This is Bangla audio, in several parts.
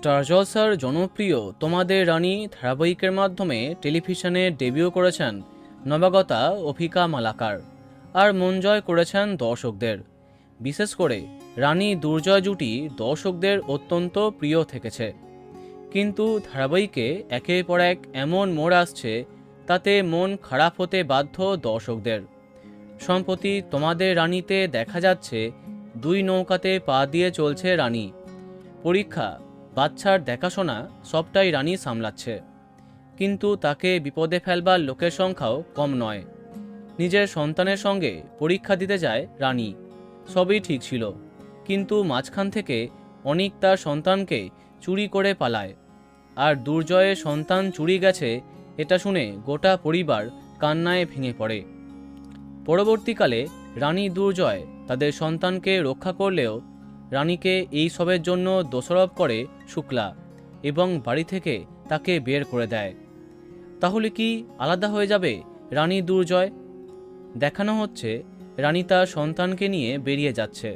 স্টার জলসার জনপ্রিয় তোমাদের রানী ধারাবাহিকের মাধ্যমে টেলিভিশনে ডেবিউ করেছেন নবাগতা অভিকা মালাকার, আর মন জয় করেছেন দর্শকদের। বিশেষ করে রানী দুর্জয় জুটি দর্শকদের অত্যন্ত প্রিয় থেকেছে। কিন্তু ধারাবাহিকে একের পর এক এমন মোড় আসছে, তাতে মন খারাপ হতে বাধ্য দর্শকদের। সম্প্রতি তোমাদের রানীতে দেখা যাচ্ছে দুই নৌকাতে পা দিয়ে চলছে রানী। পরীক্ষা, বাচ্চার দেখাশোনা সবটাই রানী সামলাচ্ছে, কিন্তু তাকে বিপদে ফেলবার লোকের সংখ্যাও কম নয়। নিজের সন্তানের সঙ্গে পরীক্ষা দিতে যায় রানী, সবই ঠিক ছিল, কিন্তু মাঝখান থেকে অনিক তার সন্তানকে চুরি করে পালায়, আর দুর্জয়ের সন্তান চুরি গেছে এটা শুনে গোটা পরিবার কান্নায় ভেঙে পড়ে। পরবর্তীকালে রানী দুর্জয় তাদের সন্তানকে রক্ষা করলেও রানীকে এই সবের জন্য দোষারোপ করে শুক্লা এবং বাড়ি থেকে তাকে বের করে দেয়। তাহলে কি আলাদা হয়ে যাবে রানী দুর্জয়? দেখানো হচ্ছে রানী তার সন্তানকে নিয়ে বেরিয়ে যাচ্ছে।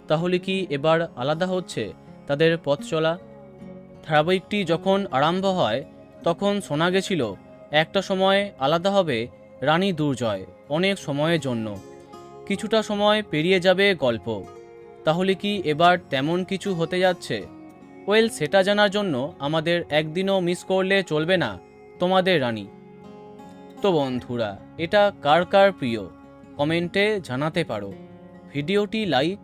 তাহলে কি এবার আলাদা হচ্ছে তাদের পথ চলা? ধারাবাহিকটি যখন আরম্ভ হয় তখন শোনা গেছিল একটা সময় আলাদা হবে রানী দুর্জয়, অনেক সময়ের জন্য। কিছুটা সময় পেরিয়ে যাবে গল্প। তাহলে কি এবার তেমন কিছু হতে যাচ্ছে? সেটা জানার জন্য আমাদের একদিনও মিস করলে চলবে না তোমাদের রানী। তো বন্ধুরা, এটা কার কার প্রিয় কমেন্টে জানাতে পারো। ভিডিওটি লাইক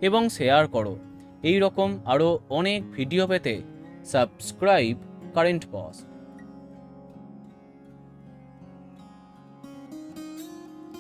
এবং শেয়ার করো। এই রকম আরও অনেক ভিডিও পেতে সাবস্ক্রাইব কারেন্ট পজ।